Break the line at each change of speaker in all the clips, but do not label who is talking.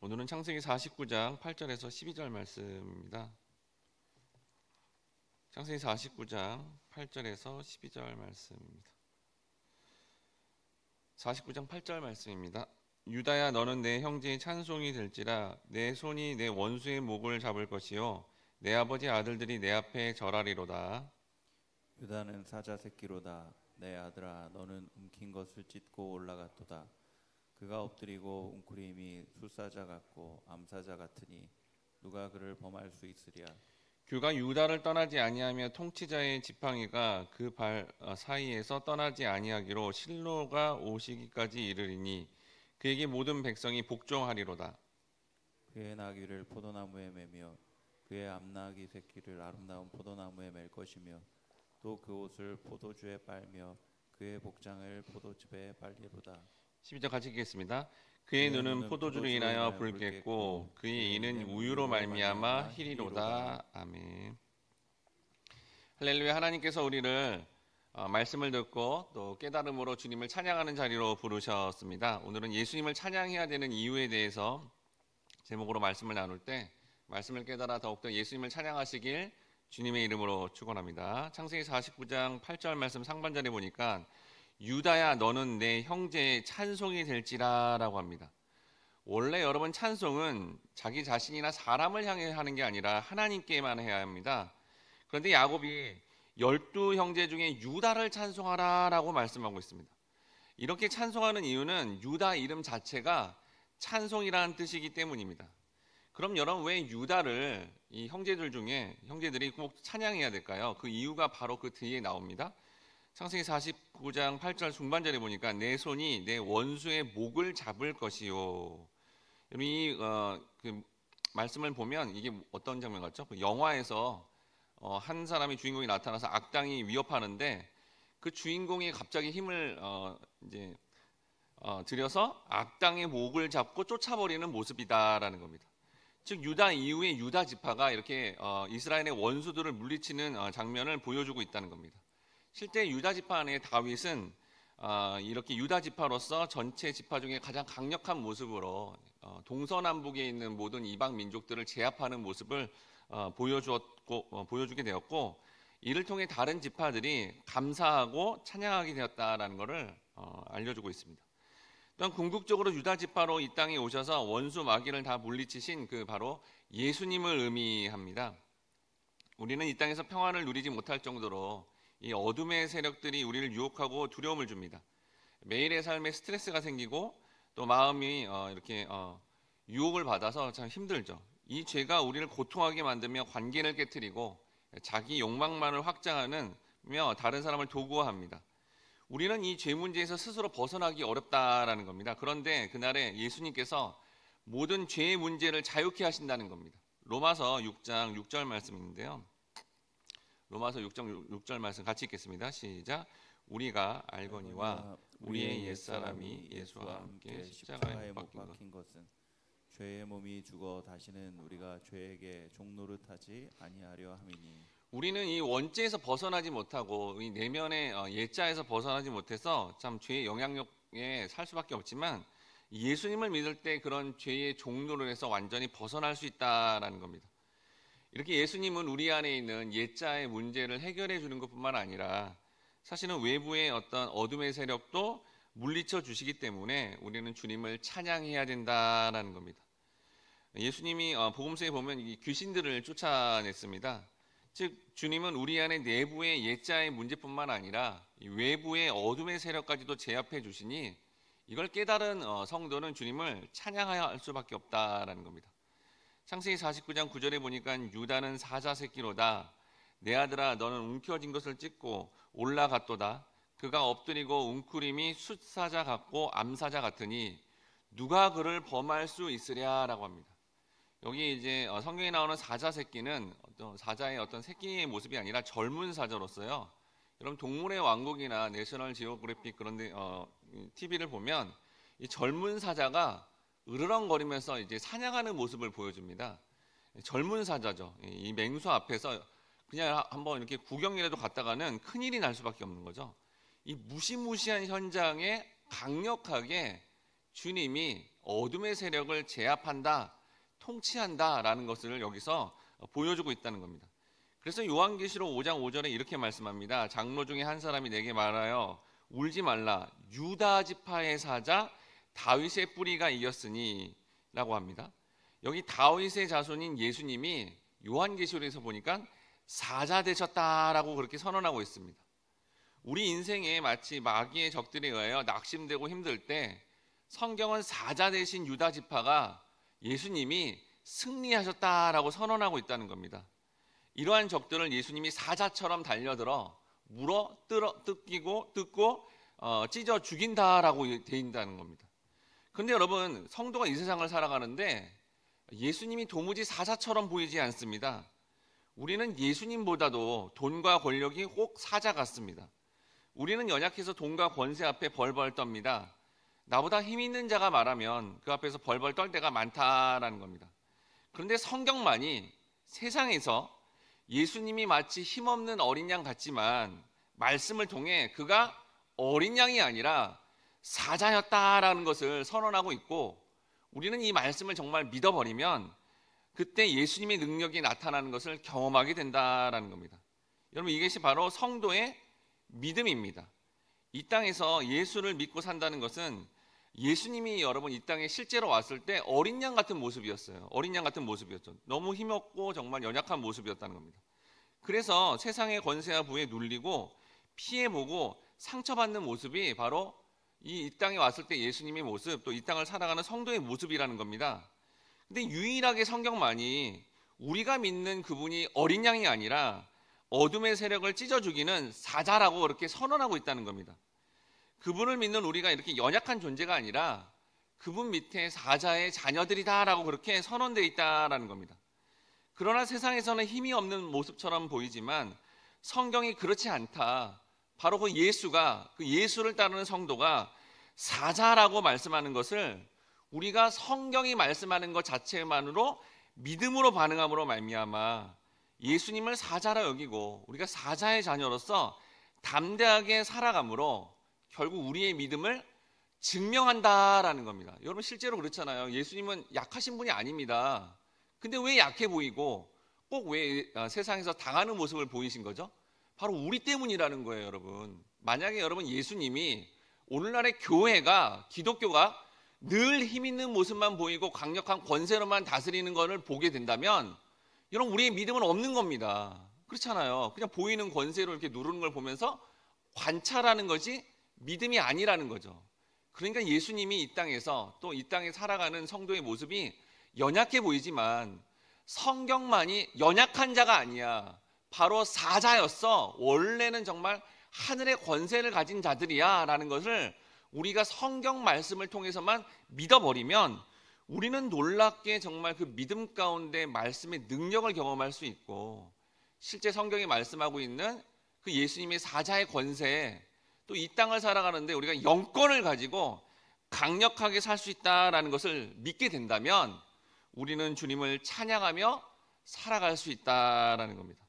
오늘은 창세기 49장 8절에서 12절 말씀입니다. 창세기 49장 8절에서 12절 말씀입니다. 49장 8절 말씀입니다. 유다야, 너는 내 형제의 찬송이 될지라. 내 손이 내 원수의 목을 잡을 것이요 내 아버지 아들들이 내 앞에 절하리로다.
유다는 사자 새끼로다. 내 아들아, 너는 움킨 것을 찢고 올라갔도다. 그가 엎드리고 웅크림이 술사자 같고 암사자 같으니 누가 그를 범할 수 있으랴.
그가 유다를 떠나지 아니하며 통치자의 지팡이가 그 발 사이에서 떠나지 아니하기로 실로가 오시기까지 이르리니 그에게 모든 백성이 복종하리로다.
그의 나귀를 포도나무에 매며 그의 암나귀 새끼를 아름다운 포도나무에 맬 것이며 또 그 옷을 포도주에 빨며 그의 복장을 포도즙에 빨리로다.
12절 같이 읽겠습니다. 그의 눈은 포도주로 인하여 붉겠고 그의 이는 우유로 말미암아 희리로다. 아멘. 할렐루야. 하나님께서 우리를 말씀을 듣고 또 깨달음으로 주님을 찬양하는 자리로 부르셨습니다. 오늘은 예수님을 찬양해야 되는 이유에 대해서 제목으로 말씀을 나눌 때 말씀을 깨달아 더욱더 예수님을 찬양하시길 주님의 이름으로 축원합니다. 창세기 49장 8절 말씀 상반절에 보니까 유다야, 너는 내 형제의 찬송이 될지라 라고 합니다. 원래 여러분, 찬송은 자기 자신이나 사람을 향해 하는 게 아니라 하나님께만 해야 합니다. 그런데 야곱이 12형제 중에 유다를 찬송하라 라고 말씀하고 있습니다. 이렇게 찬송하는 이유는 유다 이름 자체가 찬송이라는 뜻이기 때문입니다. 그럼 여러분, 왜 유다를 이 형제들 중에 형제들이 꼭 찬양해야 될까요? 그 이유가 바로 그 뒤에 나옵니다. 창세기 49장 8절 중반절에 보니까 내 손이 내 원수의 목을 잡을 것이요. 이 그 말씀을 보면 이게 어떤 장면 같죠? 그 영화에서 한 사람이 주인공이 나타나서 악당이 위협하는데 그 주인공이 갑자기 힘을 들여서 악당의 목을 잡고 쫓아버리는 모습이다라는 겁니다. 즉 유다 이후에 유다 지파가 이렇게 이스라엘의 원수들을 물리치는 장면을 보여주고 있다는 겁니다. 실제 유다 지파 안에 다윗은 이렇게 유다 지파로서 전체 지파 중에 가장 강력한 모습으로 동서남북에 있는 모든 이방 민족들을 제압하는 모습을 보여주게 되었고, 이를 통해 다른 지파들이 감사하고 찬양하게 되었다라는 것을 알려주고 있습니다. 또한 궁극적으로 유다 지파로 이 땅에 오셔서 원수 마귀를 다 물리치신 그 바로 예수님을 의미합니다. 우리는 이 땅에서 평안을 누리지 못할 정도로 이 어둠의 세력들이 우리를 유혹하고 두려움을 줍니다. 매일의 삶에 스트레스가 생기고 또 마음이 이렇게 유혹을 받아서 참 힘들죠. 이 죄가 우리를 고통하게 만들며 관계를 깨트리고 자기 욕망만을 확장하며 다른 사람을 도구화합니다. 우리는 이 죄 문제에서 스스로 벗어나기 어렵다라는 겁니다. 그런데 그날에 예수님께서 모든 죄의 문제를 자유케 하신다는 겁니다. 로마서 6장 6절 말씀인데요. 로마서 6장 6절 말씀 같이 읽겠습니다. 시작. 우리가 알거니와 우리의 옛사람이 예수와 함께 십자가에 못 박힌 것은
죄의 몸이 죽어 다시는 우리가 죄에게 종노릇하지 아니하려 함이니. 우리는
이 원죄에서 벗어나지 못하고 이 내면의 옛자에서 벗어나지 못해서 참 죄의 영향력에 살 수밖에 없지만 예수님을 믿을 때 그런 죄의 종노릇에서 완전히 벗어날 수 있다라는 겁니다. 이렇게 예수님은 우리 안에 있는 옛자의 문제를 해결해 주는 것뿐만 아니라 사실은 외부의 어떤 어둠의 세력도 물리쳐 주시기 때문에 우리는 주님을 찬양해야 된다라는 겁니다. 예수님이 복음서에 보면 이 귀신들을 쫓아냈습니다. 즉 주님은 우리 안에 내부의 옛자의 문제뿐만 아니라 이 외부의 어둠의 세력까지도 제압해 주시니 이걸 깨달은 성도는 주님을 찬양할 수밖에 없다라는 겁니다. 창세기 49장 9절에 보니까 유다는 사자 새끼로다. 내 아들아, 너는 움켜진 것을 찢고 올라갔도다. 그가 엎드리고 웅크림이 숫사자 같고 암사자 같으니 누가 그를 범할 수 있으랴라고 합니다. 여기 이제 성경에 나오는 사자 새끼는 어떤 사자의 어떤 새끼의 모습이 아니라 젊은 사자로서요. 여러분 동물의 왕국이나 내셔널 지오그래픽 그런데 TV를 보면 이 젊은 사자가 으르렁거리면서 이제 사냥하는 모습을 보여줍니다. 젊은 사자죠. 이 맹수 앞에서 그냥 한번 이렇게 구경이라도 갔다가는 큰일이 날 수밖에 없는 거죠. 이 무시무시한 현장에 강력하게 주님이 어둠의 세력을 제압한다, 통치한다라는 것을 여기서 보여주고 있다는 겁니다. 그래서 요한계시록 5장 5절에 이렇게 말씀합니다. 장로 중에 한 사람이 내게 말하여 울지 말라, 유다 지파의 사자 다윗의 뿌리가 이겼으니 라고 합니다. 여기 다윗의 자손인 예수님이 요한계시록에서 보니까 사자 되셨다라고 그렇게 선언하고 있습니다. 우리 인생에 마치 마귀의 적들에 의하여 낙심되고 힘들 때 성경은 사자 되신 유다 지파가 예수님이 승리하셨다라고 선언하고 있다는 겁니다. 이러한 적들을 예수님이 사자처럼 달려들어 물어 뜯고 찢어 죽인다라고 되어 있다는 겁니다. 그런데 여러분, 성도가 이 세상을 살아가는데 예수님이 도무지 사자처럼 보이지 않습니다. 우리는 예수님보다도 돈과 권력이 꼭 사자 같습니다. 우리는 연약해서 돈과 권세 앞에 벌벌 떱니다. 나보다 힘 있는 자가 말하면 그 앞에서 벌벌 떨 때가 많다라는 겁니다. 그런데 성경만이 세상에서 예수님이 마치 힘없는 어린 양 같지만 말씀을 통해 그가 어린 양이 아니라 사자였다라는 것을 선언하고 있고, 우리는 이 말씀을 정말 믿어버리면 그때 예수님의 능력이 나타나는 것을 경험하게 된다라는 겁니다. 여러분, 이것이 바로 성도의 믿음입니다. 이 땅에서 예수를 믿고 산다는 것은 예수님이 여러분 이 땅에 실제로 왔을 때 어린 양 같은 모습이었어요. 어린 양 같은 모습이었죠. 너무 힘없고 정말 연약한 모습이었다는 겁니다. 그래서 세상의 권세와 부에 눌리고 피해보고 상처받는 모습이 바로 이 땅에 왔을 때 예수님의 모습, 또 이 땅을 살아가는 성도의 모습이라는 겁니다. 근데 유일하게 성경만이 우리가 믿는 그분이 어린 양이 아니라 어둠의 세력을 찢어 죽이는 사자라고 그렇게 선언하고 있다는 겁니다. 그분을 믿는 우리가 이렇게 연약한 존재가 아니라 그분 밑에 사자의 자녀들이다라고 그렇게 선언되어 있다라는 겁니다. 그러나 세상에서는 힘이 없는 모습처럼 보이지만 성경이 그렇지 않다. 바로 그 예수가, 그 예수를 따르는 성도가 사자라고 말씀하는 것을 우리가 성경이 말씀하는 것 자체만으로 믿음으로 반응함으로 말미암아 예수님을 사자라 여기고 우리가 사자의 자녀로서 담대하게 살아감으로 결국 우리의 믿음을 증명한다라는 겁니다. 여러분, 실제로 그렇잖아요. 예수님은 약하신 분이 아닙니다. 근데 왜 약해 보이고 꼭 왜 세상에서 당하는 모습을 보이신 거죠? 바로 우리 때문이라는 거예요, 여러분. 만약에 여러분 예수님이 오늘날의 교회가, 기독교가 늘 힘 있는 모습만 보이고 강력한 권세로만 다스리는 것을 보게 된다면 여러분, 우리의 믿음은 없는 겁니다. 그렇잖아요. 그냥 보이는 권세로 이렇게 누르는 걸 보면서 관찰하는 것이 믿음이 아니라는 거죠. 그러니까 예수님이 이 땅에서 또 이 땅에 살아가는 성도의 모습이 연약해 보이지만 성경만이 연약한 자가 아니야, 바로 사자였어, 원래는 정말 하늘의 권세를 가진 자들이야 라는 것을 우리가 성경 말씀을 통해서만 믿어버리면 우리는 놀랍게 정말 그 믿음 가운데 말씀의 능력을 경험할 수 있고, 실제 성경이 말씀하고 있는 그 예수님의 사자의 권세, 또 이 땅을 살아가는데 우리가 영권을 가지고 강력하게 살 수 있다라는 것을 믿게 된다면 우리는 주님을 찬양하며 살아갈 수 있다라는 겁니다.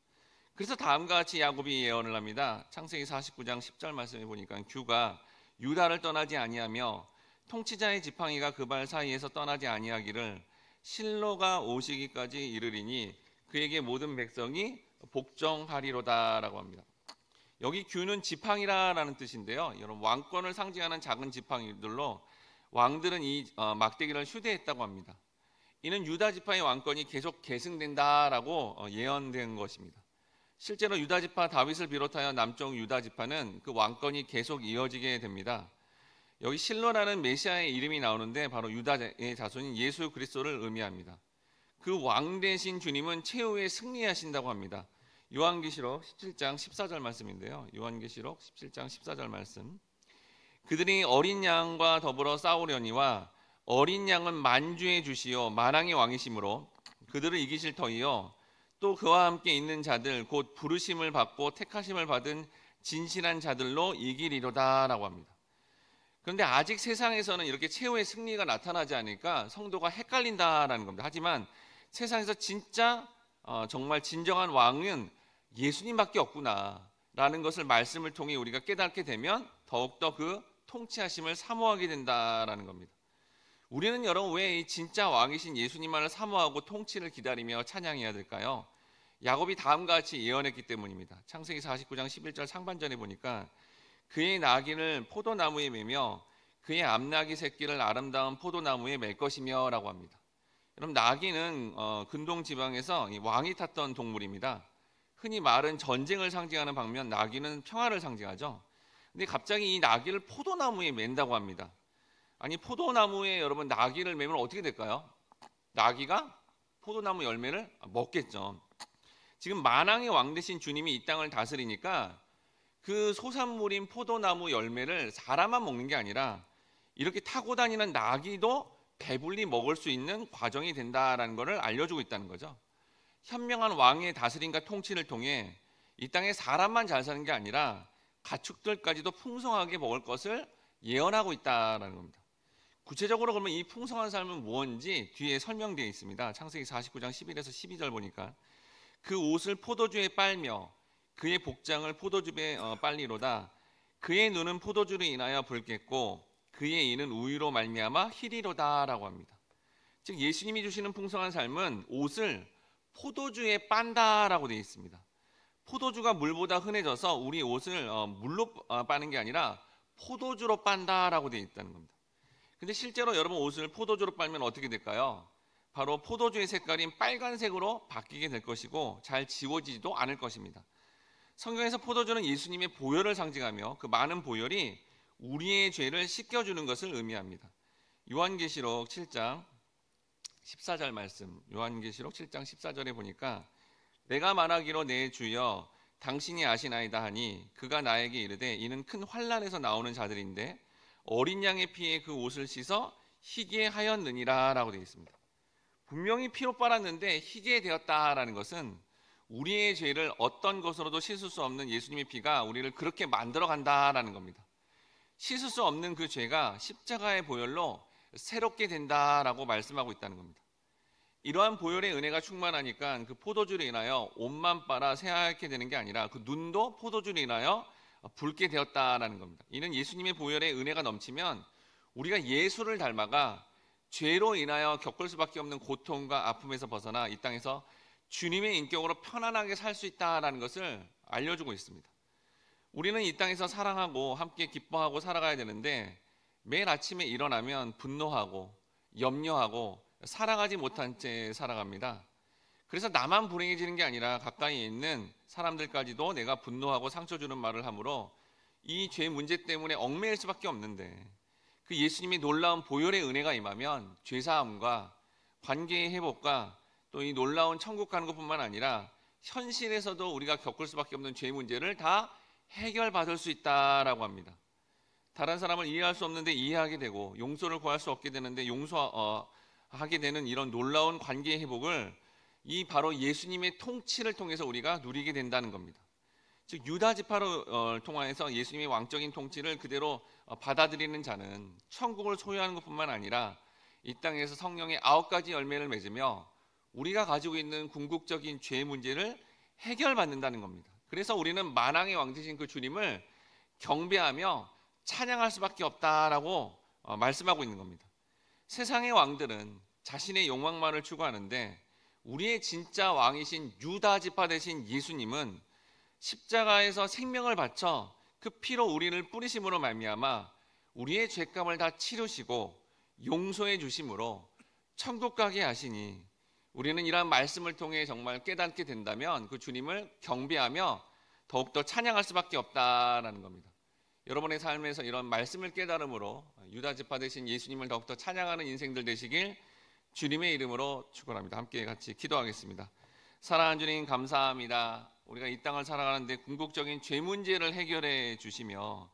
그래서 다음과 같이 야곱이 예언을 합니다. 창세기 49장 10절 말씀해 보니까 규가 유다를 떠나지 아니하며 통치자의 지팡이가 그 발 사이에서 떠나지 아니하기를 실로가 오시기까지 이르리니 그에게 모든 백성이 복종하리로다라고 합니다. 여기 규는 지팡이라는 뜻인데요. 여러분, 왕권을 상징하는 작은 지팡이들로 왕들은 이 막대기를 휴대했다고 합니다. 이는 유다 지파의 왕권이 계속 계승된다라고 예언된 것입니다. 실제로 유다 지파 다윗을 비롯하여 남쪽 유다 지파는 그 왕권이 계속 이어지게 됩니다. 여기 실로라는 메시아의 이름이 나오는데 바로 유다의 자손인 예수 그리스도를 의미합니다. 그 왕 되신 주님은 최후에 승리하신다고 합니다. 요한계시록 17장 14절 말씀인데요. 요한계시록 17장 14절 말씀. 그들이 어린 양과 더불어 싸우려니와 어린 양은 만주의 주시요 만왕의 왕이시므로 그들을 이기실 터이요 또 그와 함께 있는 자들 곧 부르심을 받고 택하심을 받은 진실한 자들로 이기리로다라고 합니다. 그런데 아직 세상에서는 이렇게 최후의 승리가 나타나지 않으니까 성도가 헷갈린다라는 겁니다. 하지만 세상에서 진짜 정말 진정한 왕은 예수님밖에 없구나라는 것을 말씀을 통해 우리가 깨닫게 되면 더욱더 그 통치하심을 사모하게 된다라는 겁니다. 우리는 여러분 왜 이 진짜 왕이신 예수님만을 사모하고 통치를 기다리며 찬양해야 될까요? 야곱이 다음과 같이 예언했기 때문입니다. 창세기 49장 11절 상반절에 보니까 그의 나귀를 포도나무에 매며 그의 암나귀 새끼를 아름다운 포도나무에 맬 것이며 라고 합니다. 여러분 나귀는 근동 지방에서 왕이 탔던 동물입니다. 흔히 말은 전쟁을 상징하는 반면 나귀는 평화를 상징하죠. 근데 갑자기 이 나귀를 포도나무에 맨다고 합니다. 아니 포도나무에 여러분 나귀를 매면 어떻게 될까요? 나귀가 포도나무 열매를 먹겠죠. 지금 만왕의 왕 되신 주님이 이 땅을 다스리니까 그 소산물인 포도나무 열매를 사람만 먹는 게 아니라 이렇게 타고 다니는 나귀도 배불리 먹을 수 있는 과정이 된다라는 것을 알려주고 있다는 거죠. 현명한 왕의 다스림과 통치를 통해 이 땅에 사람만 잘 사는 게 아니라 가축들까지도 풍성하게 먹을 것을 예언하고 있다는 겁니다. 구체적으로 그러면 이 풍성한 삶은 무엇인지 뒤에 설명되어 있습니다. 창세기 49장 11에서 12절 보니까 그 옷을 포도주에 빨며 그의 복장을 포도즙에 빨리로다. 그의 눈은 포도주로 인하여 붉겠고 그의 이는 우유로 말미암아 희리로다라고 합니다. 즉 예수님이 주시는 풍성한 삶은 옷을 포도주에 빤다라고 되어 있습니다. 포도주가 물보다 흔해져서 우리 옷을 물로 빠는 게 아니라 포도주로 빤다라고 되어 있다는 겁니다. 근데 실제로 여러분 옷을 포도주로 빨면 어떻게 될까요? 바로 포도주의 색깔인 빨간색으로 바뀌게 될 것이고 잘 지워지지도 않을 것입니다. 성경에서 포도주는 예수님의 보혈을 상징하며 그 많은 보혈이 우리의 죄를 씻겨주는 것을 의미합니다. 요한계시록 7장 14절 말씀, 요한계시록 7장 14절에 보니까 내가 말하기로 내 주여 당신이 아시나이다 하니 그가 나에게 이르되 이는 큰 환난에서 나오는 자들인데 어린 양의 피에 그 옷을 씻어 희게 하였느니라 라고 되어 있습니다. 분명히 피로 빨았는데 희게 되었다라는 것은 우리의 죄를 어떤 것으로도 씻을 수 없는 예수님의 피가 우리를 그렇게 만들어 간다라는 겁니다. 씻을 수 없는 그 죄가 십자가의 보혈로 새롭게 된다라고 말씀하고 있다는 겁니다. 이러한 보혈의 은혜가 충만하니까 그 포도주로 인하여 옷만 빨아 새하얗게 되는 게 아니라 그 눈도 포도주로 인하여 붉게 되었다라는 겁니다. 이는 예수님의 보혈의 은혜가 넘치면 우리가 예수를 닮아가 죄로 인하여 겪을 수밖에 없는 고통과 아픔에서 벗어나 이 땅에서 주님의 인격으로 편안하게 살 수 있다라는 것을 알려주고 있습니다. 우리는 이 땅에서 사랑하고 함께 기뻐하고 살아가야 되는데 매일 아침에 일어나면 분노하고 염려하고 사랑하지 못한 채 살아갑니다. 그래서 나만 불행해지는 게 아니라 가까이 있는 사람들까지도 내가 분노하고 상처 주는 말을 하므로 이 죄 문제 때문에 얽매일 수밖에 없는데 그 예수님이 놀라운 보혈의 은혜가 임하면 죄사함과 관계의 회복과 또 이 놀라운 천국 가는 것뿐만 아니라 현실에서도 우리가 겪을 수밖에 없는 죄 문제를 다 해결받을 수 있다라고 합니다. 다른 사람을 이해할 수 없는데 이해하게 되고 용서를 구할 수 없게 되는데 용서하게 되는 이런 놀라운 관계의 회복을 이 바로 예수님의 통치를 통해서 우리가 누리게 된다는 겁니다. 즉 유다 지파를 통하여서 예수님의 왕적인 통치를 그대로 받아들이는 자는 천국을 소유하는 것뿐만 아니라 이 땅에서 성령의 9가지 열매를 맺으며 우리가 가지고 있는 궁극적인 죄 문제를 해결받는다는 겁니다. 그래서 우리는 만왕의 왕 되신 그 주님을 경배하며 찬양할 수밖에 없다라고 말씀하고 있는 겁니다. 세상의 왕들은 자신의 욕망만을 추구하는데 우리의 진짜 왕이신 유다 지파 되신 예수님은 십자가에서 생명을 바쳐 그 피로 우리를 뿌리심으로 말미암아 우리의 죄값을 다 치르시고 용서해 주심으로 천국 가게 하시니 우리는 이러한 말씀을 통해 정말 깨닫게 된다면 그 주님을 경배하며 더욱더 찬양할 수밖에 없다라는 겁니다. 여러분의 삶에서 이런 말씀을 깨달음으로 유다 지파 되신 예수님을 더욱더 찬양하는 인생들 되시길 주님의 이름으로 축원합니다. 함께 같이 기도하겠습니다. 사랑하는 주님 감사합니다. 우리가 이 땅을 살아가는데 궁극적인 죄 문제를 해결해 주시며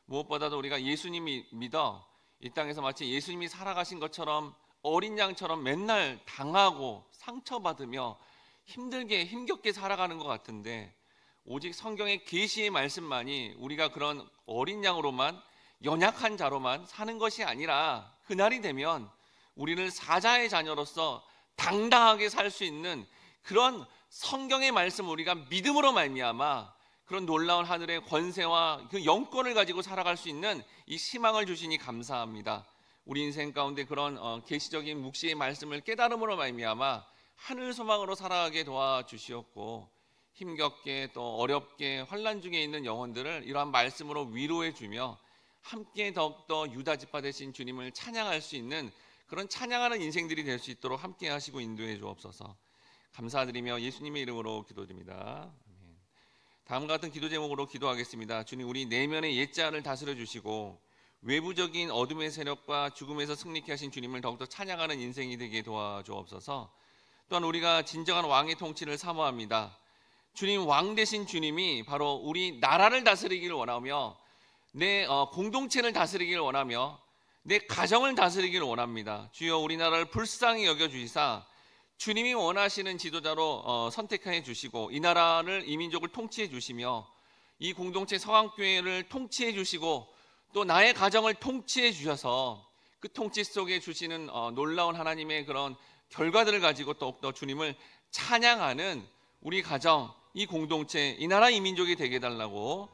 무엇보다도 우리가 예수님이 믿어 이 땅에서 마치 예수님이 살아가신 것처럼 어린 양처럼 맨날 당하고 상처받으며 힘들게 힘겹게 살아가는 것 같은데 오직 성경의 계시의 말씀만이 우리가 그런 어린 양으로만 연약한 자로만 사는 것이 아니라 그날이 되면 우리는 사자의 자녀로서 당당하게 살 수 있는 그런 성경의 말씀 우리가 믿음으로 말미암아 그런 놀라운 하늘의 권세와 그 영권을 가지고 살아갈 수 있는 이 희망을 주시니 감사합니다. 우리 인생 가운데 그런 계시적인 묵시의 말씀을 깨달음으로 말미암아 하늘 소망으로 살아가게 도와주시옵고, 힘겹게 또 어렵게 환난 중에 있는 영혼들을 이러한 말씀으로 위로해 주며 함께 더욱더 유다 지파 되신 주님을 찬양할 수 있는 그런 찬양하는 인생들이 될 수 있도록 함께 하시고 인도해 주옵소서. 감사드리며 예수님의 이름으로 기도드립니다. 아멘. 다음과 같은 기도 제목으로 기도하겠습니다. 주님, 우리 내면의 옛자를 다스려 주시고 외부적인 어둠의 세력과 죽음에서 승리케 하신 주님을 더욱더 찬양하는 인생이 되게 도와주옵소서. 또한 우리가 진정한 왕의 통치를 사모합니다. 주님, 왕 되신 주님이 바로 우리 나라를 다스리기를 원하며 내 공동체를 다스리기를 원하며 내 가정을 다스리기를 원합니다. 주여, 우리나라를 불쌍히 여겨주시사 주님이 원하시는 지도자로 선택해 주시고 이 나라를, 이 민족을 통치해 주시며 이 공동체 서강교회를 통치해 주시고 또 나의 가정을 통치해 주셔서 그 통치 속에 주시는 놀라운 하나님의 그런 결과들을 가지고 더욱더 주님을 찬양하는 우리 가정, 이 공동체, 이 나라, 이 민족이 되게 해달라고